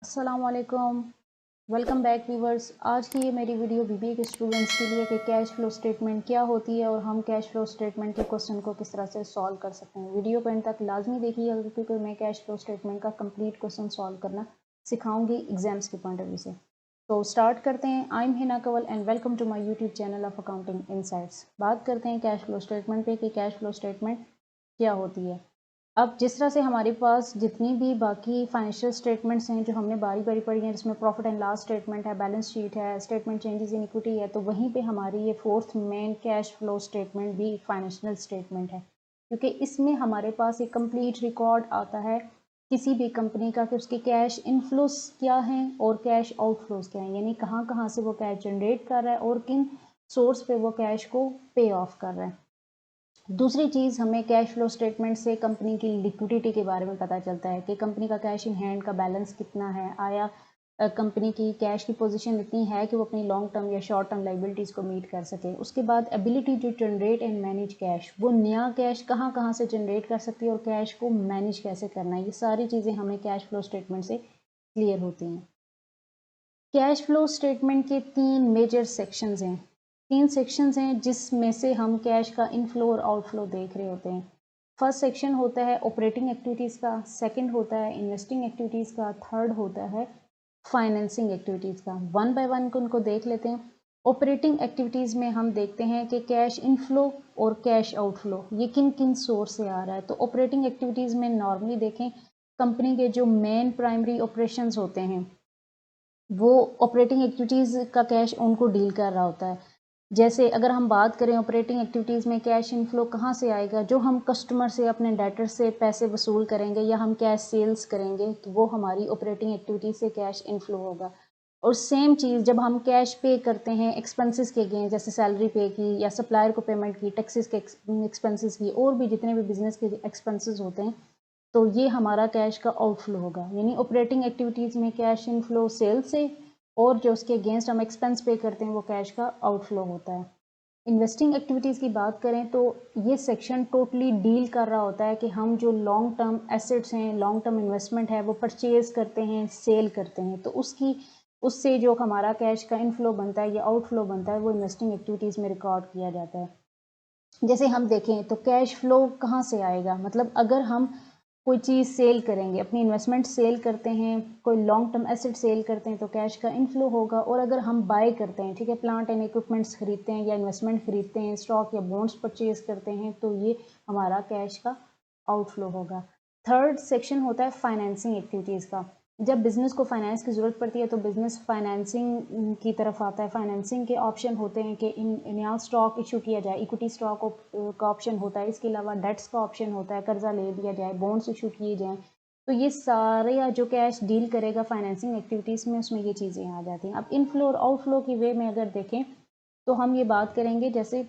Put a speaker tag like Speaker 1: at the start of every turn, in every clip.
Speaker 1: अस्सलाम वालेकुम, welcome back viewers. आज की ये मेरी वीडियो बीबीए के स्टूडेंट्स के लिए कि कैश फ्लो स्टेटमेंट क्या होती है और हम कैश फ्लो स्टेटमेंट के क्वेश्चन को किस तरह से सॉल्व कर सकते हैं। वीडियो को एंड तक लाजमी देखिएगा क्योंकि मैं कैश फ्लो स्टेटमेंट का कंप्लीट क्वेश्चन सॉल्व करना सिखाऊंगी एग्जाम्स के पॉइंट ऑफ व्यू से। तो स्टार्ट करते हैं। I am Hina Kanwal and welcome to my YouTube channel of accounting insights. बात करते हैं कैश फ्लो स्टेटमेंट पे कि कैश फ्लो स्टेटमेंट क्या होती है। अब जिस तरह से हमारे पास जितनी भी बाकी फाइनेंशियल स्टेटमेंट्स हैं जो हमने बारी बारी पढ़ी हैं, जिसमें प्रॉफिट एंड लॉस स्टेटमेंट है, बैलेंस शीट है, स्टेटमेंट चेंजेस इन इक्विटी है, तो वहीं पे हमारी ये fourth main cash flow statement भी फाइनेंशियल स्टेटमेंट है, क्योंकि इसमें हमारे पास एक कंप्लीट रिकॉर्ड आता है किसी भी कंपनी का कि उसके कैश इनफ्लोस क्या हैं और कैश आउटफ्लोस क्या हैं, यानी कहाँ कहाँ से वो कैश जनरेट कर रहा है और किन सोर्स पे वो कैश को पे ऑफ कर रहा है। दूसरी चीज़, हमें कैश फ्लो स्टेटमेंट से कंपनी की लिक्विडिटी के बारे में पता चलता है कि कंपनी का कैश इन हैंड का बैलेंस कितना है, आया कंपनी की कैश की पोजीशन इतनी है कि वो अपनी लॉन्ग टर्म या शॉर्ट टर्म लाइबिलिटीज़ को मीट कर सके। उसके बाद ability to generate and manage cash, वो नया कैश कहाँ कहाँ से जनरेट कर सकती है और कैश को मैनेज कैसे करना है, ये सारी चीज़ें हमें कैश फ्लो स्टेटमेंट से क्लियर होती हैं। कैश फ्लो स्टेटमेंट के तीन मेजर सेक्शंस हैं, जिसमें से हम कैश का इनफ्लो और आउटफ्लो देख रहे होते हैं। फर्स्ट सेक्शन होता है ऑपरेटिंग एक्टिविटीज़ का, सेकंड होता है इन्वेस्टिंग एक्टिविटीज़ का, थर्ड होता है फाइनेंसिंग एक्टिविटीज़ का। वन बाय वन उनको देख लेते हैं। ऑपरेटिंग एक्टिविटीज़ में हम देखते हैं कि कैश इनफ्लो और कैश आउटफ्लो ये किन किन सोर्स से आ रहा है। तो ऑपरेटिंग एक्टिविटीज़ में नॉर्मली देखें, कंपनी के जो मेन प्राइमरी ऑपरेशंस होते हैं वो ऑपरेटिंग एक्टिविटीज़ का कैश उनको डील कर रहा होता है। जैसे अगर हम बात करें ऑपरेटिंग एक्टिविटीज़ में कैश इनफ्लो कहाँ से आएगा, जो हम कस्टमर से अपने डेटर से पैसे वसूल करेंगे या हम कैश सेल्स करेंगे तो वो हमारी ऑपरेटिंग एक्टिविटी से कैश इनफ्लो होगा। और सेम चीज़ जब हम कैश पे करते हैं एक्सपेंसेस के अगेंस्ट, जैसे सैलरी पे की या सप्लायर को पेमेंट की, टैक्सेस के एक्सपेंसेस की, और भी जितने भी बिजनेस के एक्सपेंसेस होते हैं, तो ये हमारा कैश का आउटफ्लो होगा। यानी ऑपरेटिंग एक्टिविटीज़ में कैश इनफ्लो सेल से, और जो उसके अगेंस्ट हम एक्सपेंस पे करते हैं वो कैश का आउटफ्लो होता है। इन्वेस्टिंग एक्टिविटीज़ की बात करें तो ये सेक्शन टोटली डील कर रहा होता है कि हम जो लॉन्ग टर्म एसेट्स हैं, लॉन्ग टर्म इन्वेस्टमेंट है, वो परचेज करते हैं, सेल करते हैं, तो उससे जो हमारा कैश का इनफ्लो बनता है या आउटफ्लो बनता है वो इन्वेस्टिंग एक्टिविटीज़ में रिकॉर्ड किया जाता है। जैसे हम देखें तो कैश फ्लो कहाँ से आएगा, मतलब अगर हम कोई चीज़ सेल करेंगे, अपनी इन्वेस्टमेंट सेल करते हैं, कोई लॉन्ग टर्म एसेट सेल करते हैं तो कैश का इनफ्लो होगा। और अगर हम बाय करते हैं, ठीक है, प्लांट एंड इक्विपमेंट्स खरीदते हैं या इन्वेस्टमेंट खरीदते हैं, स्टॉक या बॉन्ड्स परचेज करते हैं, तो ये हमारा कैश का आउटफ्लो होगा। थर्ड सेक्शन होता है फाइनेंसिंग एक्टिविटीज़ का। जब बिज़नेस को फाइनेंस की ज़रूरत पड़ती है तो बिज़नेस फाइनेंसिंग की तरफ आता है। फाइनेंसिंग के ऑप्शन होते हैं कि नया स्टॉक इशू किया जाए, इक्विटी स्टॉक का ऑप्शन होता है, इसके अलावा डेट्स का ऑप्शन होता है, कर्जा ले लिया जाए, बॉन्ड्स इशू किए जाएँ। तो ये सारे जो कैश डील करेगा फाइनेंसिंग एक्टिविटीज़ में, उसमें ये चीज़ें आ जाती हैं। अब इनफ्लो और आउटफ्लो की वे में अगर देखें तो हम ये बात करेंगे, जैसे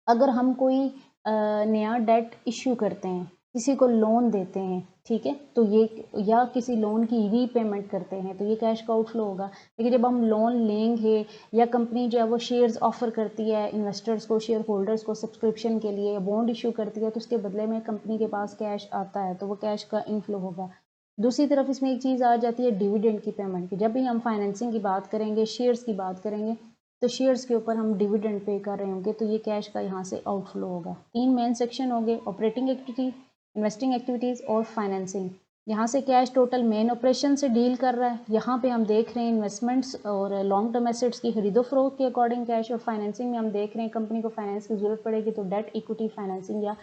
Speaker 1: अगर हम कोई नया डेट इशू करते हैं, किसी को लोन देते हैं, ठीक है, तो ये या किसी लोन की रीपेमेंट करते हैं तो ये कैश का आउटफ्लो होगा। लेकिन जब हम लोन लेंगे या कंपनी जो है वो शेयर्स ऑफर करती है इन्वेस्टर्स को, शेयर होल्डर्स को सब्सक्रिप्शन के लिए, बॉन्ड इशू करती है, तो उसके बदले में कंपनी के पास कैश आता है तो वो कैश का इनफ्लो होगा। दूसरी तरफ इसमें एक चीज़ आ जाती है डिविडेंड की पेमेंट की। जब भी हम फाइनेंसिंग की बात करेंगे, शेयर्स की बात करेंगे, तो शेयर्स के ऊपर हम डिविडेंड पे कर रहे होंगे तो ये कैश का यहाँ से आउटफ्लो होगा। तीन मेन सेक्शन हो गए, ऑपरेटिंग एक्टिविटी, इन्वेस्टिंग एक्टिविटीज़ और फाइनेंसिंग। यहाँ से कैश टोटल मेन ऑपरेशन से डील कर रहा है। यहाँ पे हम देख रहे हैं इन्वेस्टमेंट्स और लॉन्ग टर्म एसेट्स की खरीदो फरोख्त के अकॉर्डिंग कैश, और फाइनेंसिंग में हम देख रहे हैं कंपनी को फाइनेंस की ज़रूरत पड़ेगी तो डेट इक्विटी फाइनेंसिंग या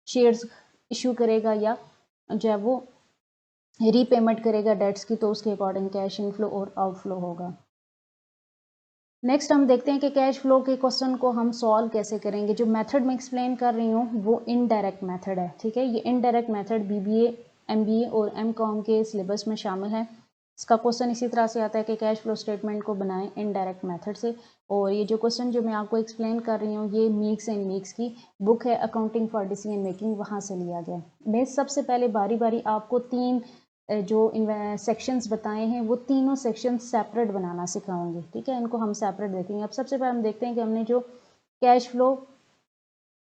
Speaker 1: शेयर्स इशू करेगा या जो है वो रीपेमेंट करेगा डेट्स की, तो उसके अकॉर्डिंग कैश इनफ्लो और आउटफ्लो होगा। नेक्स्ट हम देखते हैं कि कैश फ्लो के क्वेश्चन को हम सॉल्व कैसे करेंगे। जो मेथड मैं एक्सप्लेन कर रही हूँ वो इनडायरेक्ट मेथड है, ठीक है। ये इनडायरेक्ट मेथड बीबीए, एमबीए और एमकॉम के सिलेबस में शामिल है। इसका क्वेश्चन इसी तरह से आता है कि कैश फ्लो स्टेटमेंट को बनाएं इनडायरेक्ट मेथड से। और ये जो क्वेश्चन जो मैं आपको एक्सप्लेन कर रही हूँ ये मीक्स एंड मीक्स की बुक है, अकाउंटिंग फॉर डिसीजन मेकिंग, वहाँ से लिया गया। मैं सबसे पहले बारी बारी आपको तीन जो सेक्शंस बताए हैं वो तीनों सेक्शंस सेपरेट बनाना सिखाऊंगी, ठीक है। इनको हम सेपरेट देखेंगे। अब सबसे पहले हम देखते हैं कि हमने जो कैश फ्लो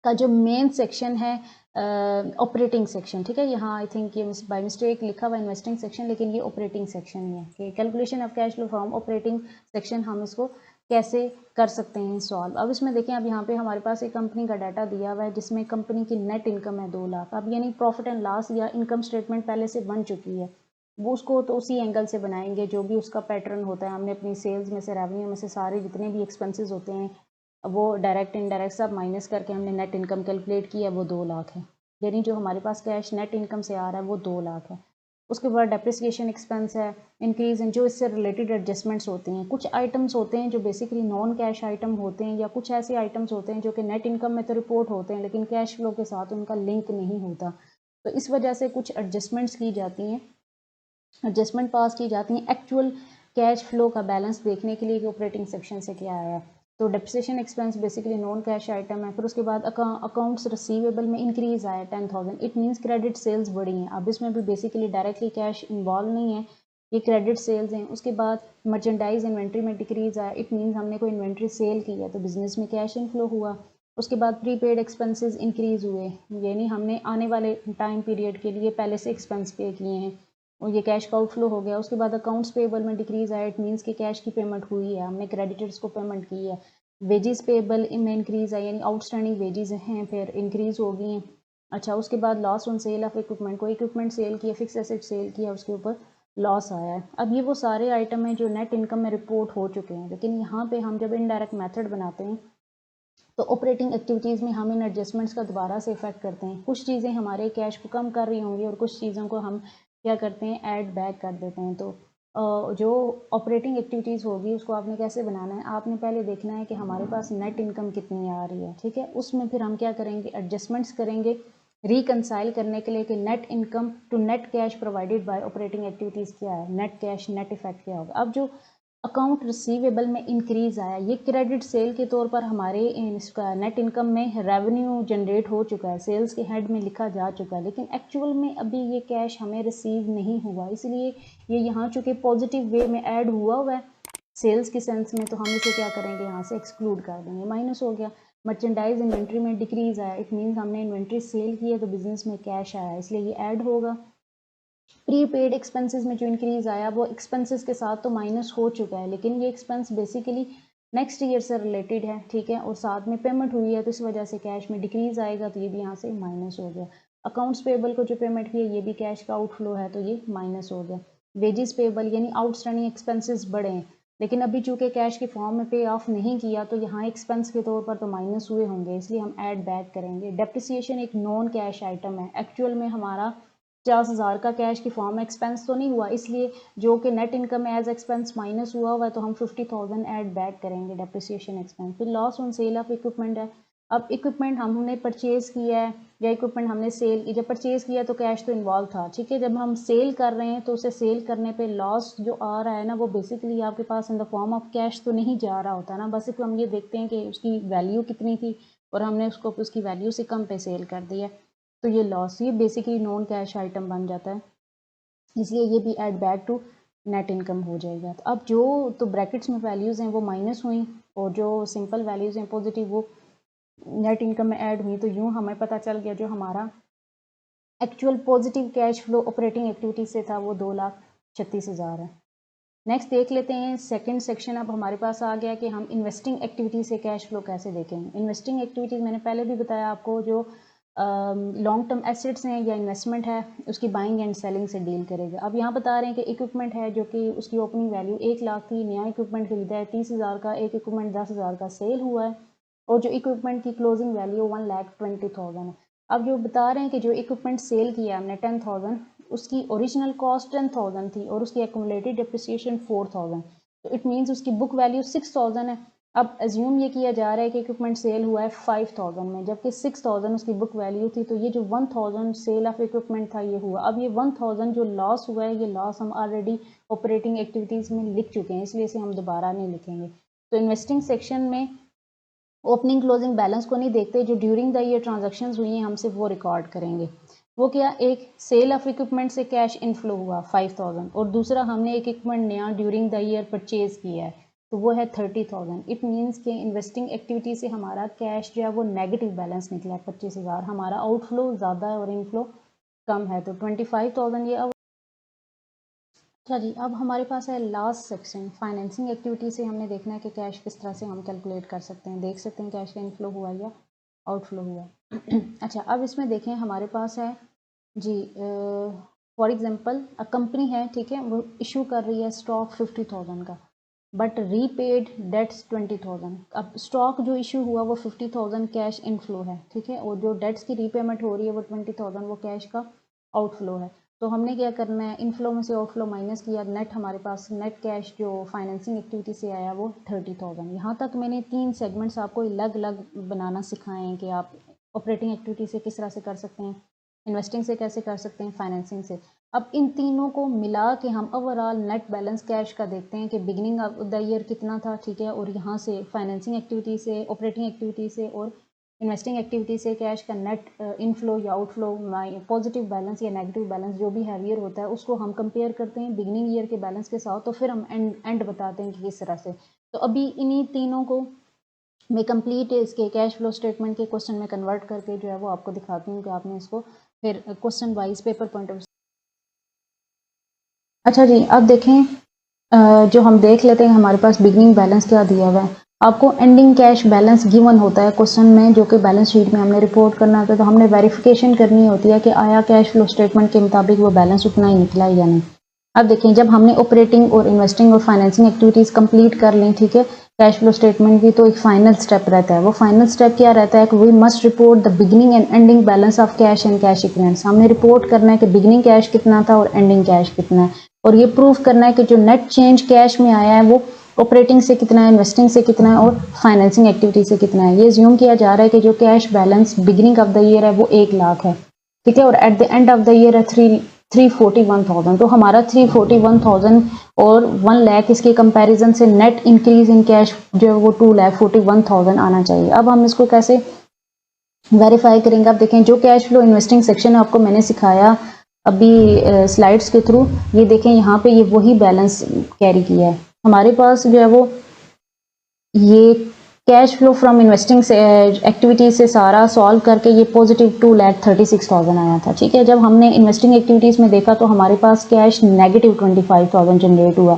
Speaker 1: का जो मेन सेक्शन है ऑपरेटिंग सेक्शन, ठीक है। यहाँ आई थिंक ये बाय मिस्टेक लिखा हुआ इन्वेस्टिंग सेक्शन, लेकिन ये ऑपरेटिंग सेक्शन ही है कि calculation of cash flow from operating section हम इसको कैसे कर सकते हैं सॉल्व। अब इसमें देखें, अब यहाँ पे हमारे पास एक कंपनी का डाटा दिया हुआ है जिसमें कंपनी की नेट इनकम है 2 लाख। अब यानी प्रॉफिट एंड लॉस या इनकम स्टेटमेंट पहले से बन चुकी है, वो उसको तो उसी एंगल से बनाएंगे जो भी उसका पैटर्न होता है। हमने अपनी सेल्स में से, रेवेन्यू में से सारे जितने भी एक्सपेंसेस होते हैं वो डायरेक्ट इनडायरेक्ट सब माइनस करके हमने नेट इनकम कैलकुलेट की है, वो 2 लाख है। यानी जो हमारे पास कैश नेट इनकम से आ रहा है वो 2 लाख है। उसके बाद डेप्रिसिएशन एक्सपेंस है, इंक्रीज इन जो इससे रिलेटेड एडजस्टमेंट्स होती हैं। कुछ आइटम्स होते हैं जो बेसिकली नॉन कैश आइटम होते हैं, या कुछ ऐसे आइटम्स होते हैं जो कि नेट इनकम में तो रिपोर्ट होते हैं लेकिन कैश फ्लो के साथ उनका लिंक नहीं होता, तो इस वजह से कुछ एडजस्टमेंट्स की जाती हैं, एडजस्टमेंट पास की जाती हैं एक्चुअल कैश फ्लो का बैलेंस देखने के लिए कि ऑपरेटिंग सेक्शन से क्या आया है। तो depreciation expense basically non cash item है। फिर उसके बाद अकाउंट्स रिसीवेबल में इंक्रीज आया 10,000, इट मीन्स क्रेडिट सेल्स बढ़ी हैं। अब इसमें भी बेसिकली डायरेक्टली कैश इन्वॉल्व नहीं है, ये क्रेडिट सेल्स हैं। उसके बाद मर्चेंडाइज इन्वेंट्री में डिक्रीज आया, इट मीन्स हमने कोई इन्वेंट्री सेल की है तो बिजनेस में कैश इनफ्लो हुआ। उसके बाद प्रीपेड एक्सपेंसेस इंक्रीज हुए, यानी हमने आने वाले टाइम पीरियड के लिए पहले से एक्सपेंस पे किए हैं और ये कैश का आउटफ्लो हो गया। उसके बाद अकाउंट्स पेबल में डिक्रीज आया, इट मीन्स कि कैश की पेमेंट हुई है, हमने क्रेडिटर्स को पेमेंट की है। वेजेस पेबल में इंक्रीज आई, यानी आउटस्टैंडिंग वेजेस हैं फिर इंक्रीज हो गई हैं। अच्छा, उसके बाद loss on sale of equipment, को इक्विपमेंट सेल किया, फिक्स एसेट सेल किया, उसके ऊपर लॉस आया है। अब ये वो सारे आइटम हैं जो नेट इनकम में रिपोर्ट हो चुके हैं, लेकिन यहाँ पे हम जब इनडायरेक्ट मेथड बनाते हैं तो ऑपरेटिंग एक्टिविटीज़ में हम इन एडजस्टमेंट्स का दोबारा से इफेक्ट करते हैं। कुछ चीज़ें हमारे कैश को कम कर रही होंगी और कुछ चीज़ों को हम क्या करते हैं, ऐड बैक कर देते हैं। तो जो ऑपरेटिंग एक्टिविटीज़ होगी उसको आपने कैसे बनाना है, आपने पहले देखना है कि हमारे पास नेट इनकम कितनी आ रही है, ठीक है। उसमें फिर हम क्या करेंगे, एडजस्टमेंट्स करेंगे रिकनसाइल करने के लिए कि net income to net cash provided by operating activities क्या है, नेट कैश नेट इफेक्ट क्या होगा। अब जो अकाउंट रिसीवेबल में इंक्रीज आया, ये क्रेडिट सेल के तौर पर हमारे इसका नेट इनकम में रेवेन्यू जनरेट हो चुका है, सेल्स के हेड में लिखा जा चुका है, लेकिन एक्चुअल में अभी ये कैश हमें रिसीव नहीं हुआ, इसलिए ये यहाँ चूँकि पॉजिटिव वे में ऐड हुआ है सेल्स के सेंस में, तो हम इसे क्या करेंगे, यहाँ से एक्सक्लूड कर देंगे, माइनस हो गया। मर्चेंडाइज इन्वेंट्री में डिक्रीज आया, इट मीन्स हमने इन्वेंट्री सेल की है तो बिजनेस में कैश आया, इसलिए ये ऐड होगा। प्रीपेड एक्सपेंसेस में जो इंक्रीज आया वो एक्सपेंसेस के साथ तो माइनस हो चुका है, लेकिन ये एक्सपेंस बेसिकली नेक्स्ट ईयर से रिलेटेड है, ठीक है, और साथ में पेमेंट हुई है तो इस वजह से कैश में डिक्रीज आएगा, तो ये भी यहाँ से माइनस हो गया। अकाउंट्स पेबल को जो पेमेंट की है ये भी कैश का आउटफ्लो है तो ये माइनस हो गया। वेजेस पेबल यानी आउटस्टैंडिंग एक्सपेंसेस बढ़े हैं, लेकिन अभी चूंकि कैश के फॉर्म में पे ऑफ नहीं किया तो यहाँ एक्सपेंस के तौर पर तो माइनस हुए होंगे, इसलिए हम ऐड बैक करेंगे। डेप्रिसिएशन एक नॉन कैश आइटम है, एक्चुअल में हमारा 50,000 का कैश की फॉर्म में एक्सपेंस तो नहीं हुआ, इसलिए जो कि नेट इनकम में एज एक्सपेंस माइनस हुआ है तो हम 50,000 ऐड बैक करेंगे डेप्रिसिएशन एक्सपेंस। फिर loss on sale of equipment है, अब इक्विपमेंट हमने परचेज किया है या इक्विपमेंट हमने सेल की, जब परचेज किया तो कैश तो इन्वॉल्व था, ठीक है, जब हम सेल कर रहे हैं तो उसे सेल करने पे लॉस जो आ रहा है ना वो बेसिकली आपके पास in the form of cash तो नहीं जा रहा होता ना, बस सिर्फ हम ये देखते हैं कि उसकी वैल्यू कितनी थी और हमने उसको उसकी वैल्यू से कम पे सेल कर दिया, तो ये लॉस, ये बेसिकली नॉन कैश आइटम बन जाता है, इसलिए ये भी add back to net income हो जाएगा। तो अब जो तो ब्रैकेट्स में वैल्यूज़ हैं वो माइनस हुई और जो सिंपल वैल्यूज़ हैं पॉजिटिव वो नेट इनकम में ऐड हुई, तो यूँ हमें पता चल गया जो हमारा actual positive cash flow operating activity से था वो 2,36,000 है। नेक्स्ट देख लेते हैं सेकंड सेक्शन। अब हमारे पास आ गया कि हम इन्वेस्टिंग एक्टिविटी से कैश फ्लो कैसे देखेंगे। इन्वेस्टिंग एक्टिविटीज़ मैंने पहले भी बताया आपको, जो लॉन्ग टर्म एसेट्स हैं या इन्वेस्टमेंट है उसकी बाइंग एंड सेलिंग से डील करेगा। अब यहाँ बता रहे हैं कि इक्विपमेंट है जो कि उसकी ओपनिंग वैल्यू 1 लाख थी, नया इक्विपमेंट खरीदा है 30,000 का, एक इक्विपमेंट 10,000 का सेल हुआ है और जो इक्विपमेंट की क्लोजिंग वैल्यू 1,20,000 है। अब जो बता रहे हैं कि जो इक्विपमेंट सेल किया हमने 10,000, उसकी ओरिजिनल कॉस्ट 10,000 थी और उसकी एक्यूमुलेटेड डेप्रिसिएशन 4,000, तो इट मीन्स उसकी बुक वैल्यू 6,000 है। अब एज्यूम ये किया जा रहा है कि इक्विपमेंट सेल हुआ है 5,000 में, जबकि 6,000 उसकी बुक वैल्यू थी, तो ये जो 1,000 सेल ऑफ इक्विपमेंट था ये हुआ। अब ये 1,000 जो लॉस हुआ है ये लॉस हम ऑलरेडी ऑपरेटिंग एक्टिविटीज़ में लिख चुके हैं, इसलिए इसे हम दोबारा नहीं लिखेंगे। तो इन्वेस्टिंग सेक्शन में ओपनिंग क्लोजिंग बैलेंस को नहीं देखते, जो ड्यूरिंग द ईयर ट्रांजैक्शंस हुई हैं हमसे वो रिकॉर्ड करेंगे। वो क्या, एक सेल ऑफ इक्विपमेंट से कैश इनफ्लो हुआ 5,000 और दूसरा हमने एक इक्विपमेंट नया ड्यूरिंग द ईयर परचेज किया है तो वो है 30,000। इट मीन्स कि इन्वेस्टिंग एक्टिविटी से हमारा कैश जो है वो नेगेटिव बैलेंस निकला है 25,000। हमारा आउटफ्लो ज़्यादा है और इनफ्लो कम है, तो 25,000 ये। अच्छा जी, अब हमारे पास है लास्ट सेक्शन फाइनेंसिंग एक्टिविटी से हमने देखना है कि कैश किस तरह से हम कैलकुलेट कर सकते हैं। देख सकते हैं कैश का इनफ्लो हुआ या आउटफ्लो हुआ। अच्छा, अब इसमें देखें हमारे पास है जी, फॉर एग्जांपल अ कंपनी है, ठीक है, वो इशू कर रही है स्टॉक 50,000 का, बट रीपेड डेट्स 20,000। अब स्टॉक जो इशू हुआ वो 50,000 कैश इनफ्लो है, ठीक है, और जो डेट्स की रीपेमेंट हो रही है वो 20,000 वो कैश का आउटफ्लो है। तो हमने क्या करना है, इनफ्लो में से आउटफ्लो माइनस किया, नेट हमारे पास नेट कैश जो फाइनेंसिंग एक्टिविटी से आया वो 30,000। यहाँ तक मैंने 3 सेगमेंट्स आपको अलग अलग बनाना सिखाए हैं कि आप ऑपरेटिंग एक्टिविटी से किस तरह से कर सकते हैं, इन्वेस्टिंग से कैसे कर सकते हैं, फाइनेंसिंग से। अब इन तीनों को मिला के हम ओवरऑल नेट बैलेंस कैश का देखते हैं कि बिगिनिंग ऑफ द ईयर कितना था, ठीक है, और यहाँ से फाइनेंसिंग एक्टिविटी से, ऑपरेटिंग एक्टिविटी से और इन्वेस्टिंग एक्टिविटी से कैश का नेट इनफ्लो या आउटफ्लो, पॉजिटिव बैलेंस या नेगेटिव बैलेंस जो भी हैवियर होता है उसको हम कंपेयर करते हैं बिगिनिंग ईयर के बैलेंस के साथ, तो फिर हम एंड बताते हैं कि किस तरह से। तो अभी इन्हीं तीनों को मैं कंप्लीट इसके कैश फ्लो स्टेटमेंट के क्वेश्चन में कन्वर्ट करके जो है वो आपको दिखाती हूँ कि आपने इसको फिर question wise paper point of. अच्छा जी, अब देखें जो हम देख लेते हैं हमारे पास बिगनिंग बैलेंस क्या दिया हुआ है। आपको एंडिंग कैश बैलेंस गिवन होता है क्वेश्चन में, जो कि बैलेंस शीट में हमने रिपोर्ट करना होता है, तो हमने वेरिफिकेशन करनी होती है कि आया कैश फ्लो स्टेटमेंट के मुताबिक वो बैलेंस उतना ही निकला है या नहीं। अब देखें, जब हमने ऑपरेटिंग और इन्वेस्टिंग और फाइनेंसिंग एक्टिविटीज़ कंप्लीट कर ली, ठीक है, कैश फ्लो स्टेटमेंट की तो एक फाइनल स्टेप रहता है। वो फाइनल स्टेप क्या रहता है कि we must report the beginning and ending balance of cash and cash equivalents. हमने रिपोर्ट करना है कि बिगिनिंग कैश कितना था और एंडिंग कैश कितना है, और ये प्रूव करना है कि जो नेट चेंज कैश में आया है वो ऑपरेटिंग से कितना है, इन्वेस्टिंग से कितना है और फाइनेंसिंग एक्टिविटी से कितना है। ये ज्यूम किया जा रहा है कि जो cash balance beginning of the year है वो 1 लाख है, ठीक है, और at the end of the year है 341,000। तो हमारा 341,000 और 1 लाख इसके कंपैरिजन से नेट इंक्रीज इन कैश जो है वो 2,41,000 आना चाहिए। अब हम इसको कैसे वेरीफाई करेंगे। आप देखें, जो कैश फ्लो इन्वेस्टिंग सेक्शन है आपको मैंने सिखाया अभी स्लाइड्स के थ्रू, ये देखें यहाँ पे ये वही बैलेंस कैरी किया है। हमारे पास जो है वो ये cash flow from investing activity से सारा सॉल्व करके ये पॉजिटिव 2,36,000 आया था, ठीक है। जब हमने इन्वेस्टिंग एक्टिविटीज़ में देखा तो हमारे पास कैश नेगेटिव 25,000 जनरेट हुआ,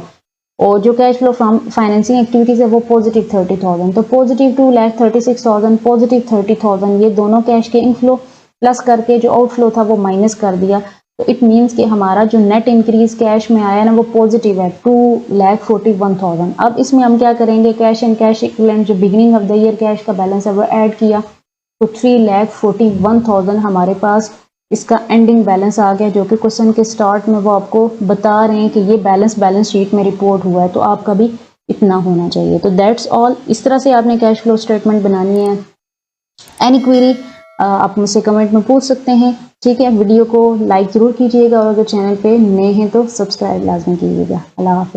Speaker 1: और जो cash flow from financing activities है वो पॉजिटिव 30,000। तो पॉजिटिव 2,36,000 पॉजिटिव 30,000 ये दोनों कैश के इनफ्लो प्लस करके जो आउटफ्लो था वो माइनस कर दिया। तो इट मीन्स कि हमारा जो नेट इंक्रीज कैश में आया ना वो पॉजिटिव है 2,41,000। अब इसमें हम क्या करेंगे, कैश एंड कैश इक्विवेलेंट जो beginning of the year cash का बैलेंस है वो ऐड किया, तो 3,41,000 हमारे पास इसका एंडिंग बैलेंस आ गया, जो कि क्वेश्चन के स्टार्ट में वो आपको बता रहे हैं कि ये बैलेंस शीट में रिपोर्ट हुआ है, तो आपका भी इतना होना चाहिए। तो दैट्स ऑल, इस तरह से आपने कैश फ्लो स्टेटमेंट बनानी है। एनी क्वेरी आप मुझसे कमेंट में पूछ सकते हैं, ठीक है। वीडियो को लाइक ज़रूर कीजिएगा और अगर चैनल पे नए हैं तो सब्सक्राइब लाजमी कीजिएगा। अल्लाह हाफ़िज़।